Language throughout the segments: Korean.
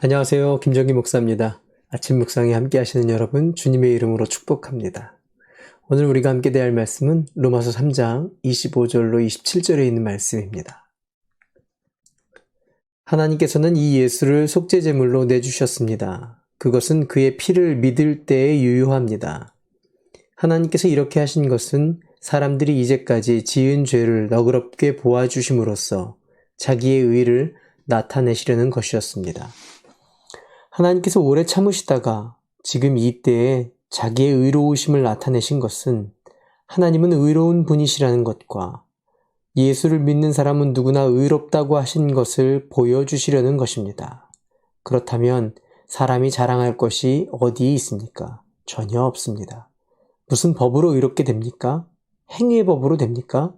안녕하세요. 김정기 목사입니다. 아침 묵상에 함께 하시는 여러분 주님의 이름으로 축복합니다. 오늘 우리가 함께 대할 말씀은 로마서 3장 25절로 27절에 있는 말씀입니다. 하나님께서는 이 예수를 속죄제물로 내주셨습니다. 그것은 그의 피를 믿을 때에 유효합니다. 하나님께서 이렇게 하신 것은 사람들이 이제까지 지은 죄를 너그럽게 보아주심으로써 자기의 의를 나타내시려는 것이었습니다. 하나님께서 오래 참으시다가 지금 이때에 자기의 의로우심을 나타내신 것은 하나님은 의로운 분이시라는 것과 예수를 믿는 사람은 누구나 의롭다고 하신 것을 보여주시려는 것입니다. 그렇다면 사람이 자랑할 것이 어디에 있습니까? 전혀 없습니다. 무슨 법으로 의롭게 됩니까? 행위의 법으로 됩니까?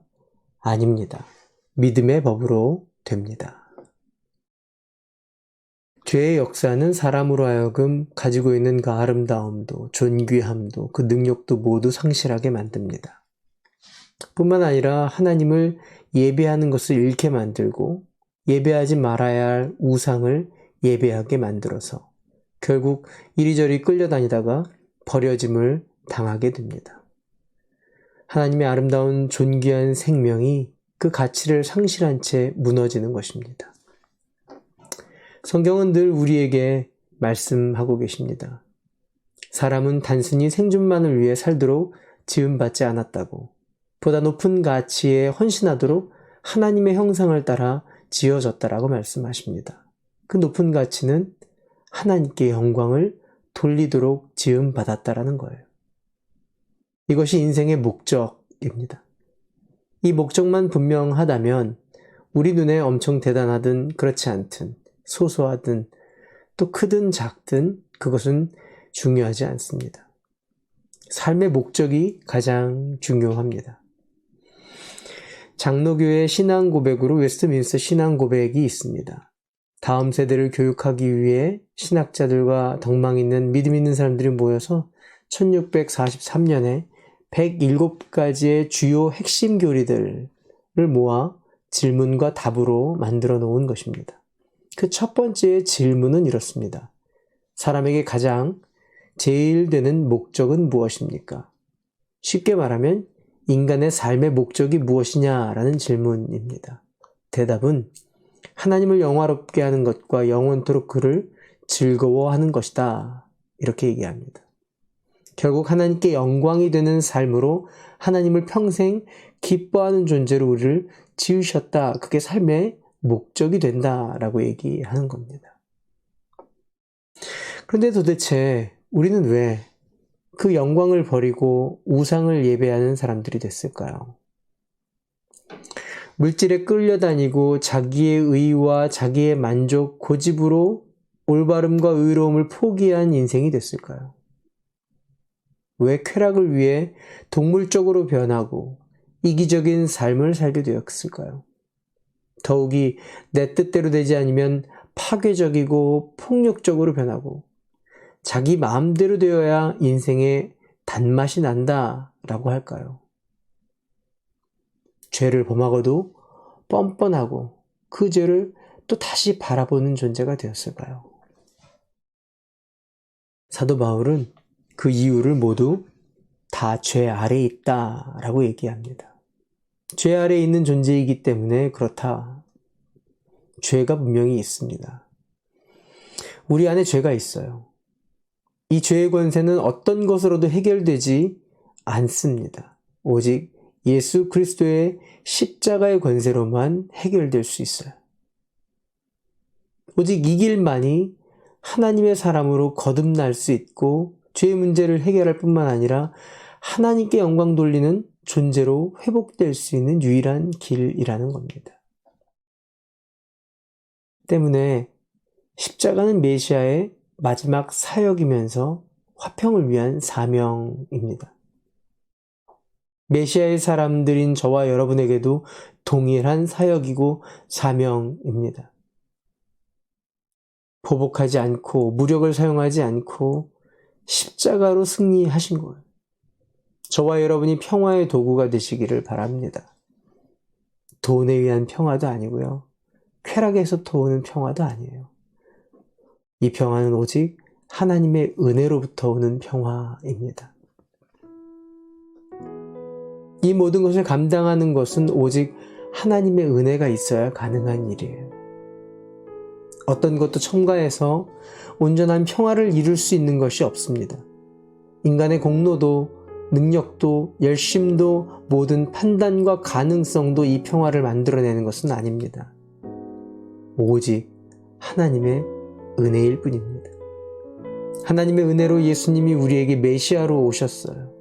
아닙니다. 믿음의 법으로 됩니다. 죄의 역사는 사람으로 하여금 가지고 있는 그 아름다움도 존귀함도 그 능력도 모두 상실하게 만듭니다. 뿐만 아니라 하나님을 예배하는 것을 잃게 만들고 예배하지 말아야 할 우상을 예배하게 만들어서 결국 이리저리 끌려다니다가 버려짐을 당하게 됩니다. 하나님의 아름다운 존귀한 생명이 그 가치를 상실한 채 무너지는 것입니다. 성경은 늘 우리에게 말씀하고 계십니다. 사람은 단순히 생존만을 위해 살도록 지음받지 않았다고, 보다 높은 가치에 헌신하도록 하나님의 형상을 따라 지어졌다라고 말씀하십니다. 그 높은 가치는 하나님께 영광을 돌리도록 지음받았다라는 거예요. 이것이 인생의 목적입니다. 이 목적만 분명하다면 우리 눈에 엄청 대단하든 그렇지 않든 소소하든 또 크든 작든 그것은 중요하지 않습니다. 삶의 목적이 가장 중요합니다. 장로교의 신앙 고백으로 웨스트민스터 신앙 고백이 있습니다. 다음 세대를 교육하기 위해 신학자들과 덕망 있는 믿음 있는 사람들이 모여서 1643년에 107가지의 주요 핵심 교리들을 모아 질문과 답으로 만들어 놓은 것입니다. 그 첫 번째 질문은 이렇습니다. 사람에게 가장 제일 되는 목적은 무엇입니까? 쉽게 말하면 인간의 삶의 목적이 무엇이냐라는 질문입니다. 대답은 하나님을 영화롭게 하는 것과 영원토록 그를 즐거워하는 것이다. 이렇게 얘기합니다. 결국 하나님께 영광이 되는 삶으로 하나님을 평생 기뻐하는 존재로 우리를 지으셨다. 그게 삶의 목적이 된다라고 얘기하는 겁니다. 그런데 도대체 우리는 왜 그 영광을 버리고 우상을 예배하는 사람들이 됐을까요? 물질에 끌려다니고 자기의 의와 자기의 만족, 고집으로 올바름과 의로움을 포기한 인생이 됐을까요? 왜 쾌락을 위해 동물적으로 변하고 이기적인 삶을 살게 되었을까요? 더욱이 내 뜻대로 되지 않으면 파괴적이고 폭력적으로 변하고 자기 마음대로 되어야 인생의 단맛이 난다라고 할까요? 죄를 범하고도 뻔뻔하고 그 죄를 또 다시 바라보는 존재가 되었을까요? 사도 바울은 그 이유를 모두 다 죄 아래에 있다라고 얘기합니다. 죄 아래에 있는 존재이기 때문에 그렇다. 죄가 분명히 있습니다. 우리 안에 죄가 있어요. 이 죄의 권세는 어떤 것으로도 해결되지 않습니다. 오직 예수 그리스도의 십자가의 권세로만 해결될 수 있어요. 오직 이 길만이 하나님의 사람으로 거듭날 수 있고 죄의 문제를 해결할 뿐만 아니라 하나님께 영광 돌리는 존재로 회복될 수 있는 유일한 길이라는 겁니다. 때문에 십자가는 메시아의 마지막 사역이면서 화평을 위한 사명입니다. 메시아의 사람들인 저와 여러분에게도 동일한 사역이고 사명입니다. 보복하지 않고 무력을 사용하지 않고 십자가로 승리하신 거예요. 저와 여러분이 평화의 도구가 되시기를 바랍니다. 돈에 의한 평화도 아니고요. 쾌락에서 도는 평화도 아니에요. 이 평화는 오직 하나님의 은혜로부터 오는 평화입니다. 이 모든 것을 감당하는 것은 오직 하나님의 은혜가 있어야 가능한 일이에요. 어떤 것도 첨가해서 온전한 평화를 이룰 수 있는 것이 없습니다. 인간의 공로도 능력도 열심도 모든 판단과 가능성도 이 평화를 만들어내는 것은 아닙니다. 오직 하나님의 은혜일 뿐입니다. 하나님의 은혜로 예수님이 우리에게 메시아로 오셨어요.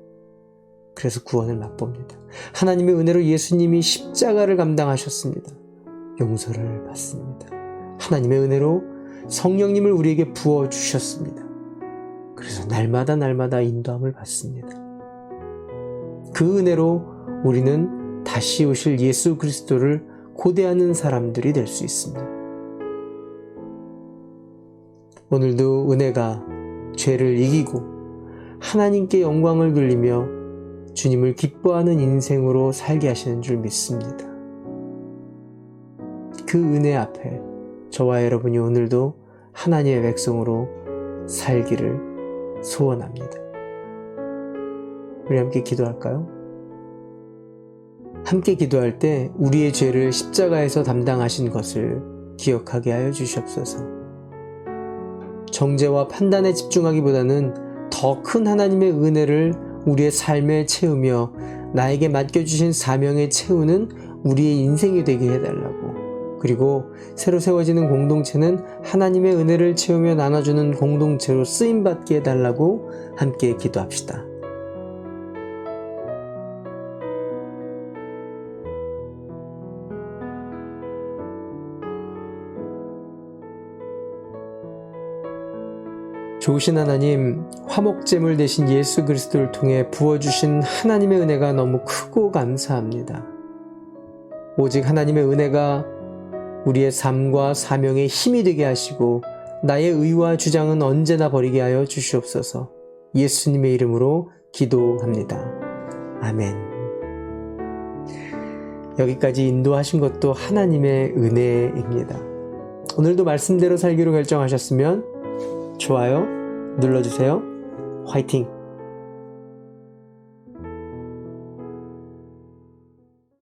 그래서 구원을 맛봅니다. 하나님의 은혜로 예수님이 십자가를 감당하셨습니다. 용서를 받습니다. 하나님의 은혜로 성령님을 우리에게 부어주셨습니다. 그래서 날마다 인도함을 받습니다. 그 은혜로 우리는 다시 오실 예수 그리스도를 고대하는 사람들이 될 수 있습니다. 오늘도 은혜가 죄를 이기고 하나님께 영광을 돌리며 주님을 기뻐하는 인생으로 살게 하시는 줄 믿습니다. 그 은혜 앞에 저와 여러분이 오늘도 하나님의 백성으로 살기를 소원합니다. 우리 함께 기도할까요? 함께 기도할 때 우리의 죄를 십자가에서 담당하신 것을 기억하게 하여 주시옵소서. 정죄와 판단에 집중하기보다는 더 큰 하나님의 은혜를 우리의 삶에 채우며 나에게 맡겨주신 사명에 채우는 우리의 인생이 되게 해달라고, 그리고 새로 세워지는 공동체는 하나님의 은혜를 채우며 나눠주는 공동체로 쓰임받게 해달라고 함께 기도합시다. 좋으신 하나님, 화목제물 되신 예수 그리스도를 통해 부어주신 하나님의 은혜가 너무 크고 감사합니다. 오직 하나님의 은혜가 우리의 삶과 사명에 힘이 되게 하시고 나의 의와 주장은 언제나 버리게 하여 주시옵소서. 예수님의 이름으로 기도합니다. 아멘. 여기까지 인도하신 것도 하나님의 은혜입니다. 오늘도 말씀대로 살기로 결정하셨으면 좋아요 눌러주세요. 화이팅!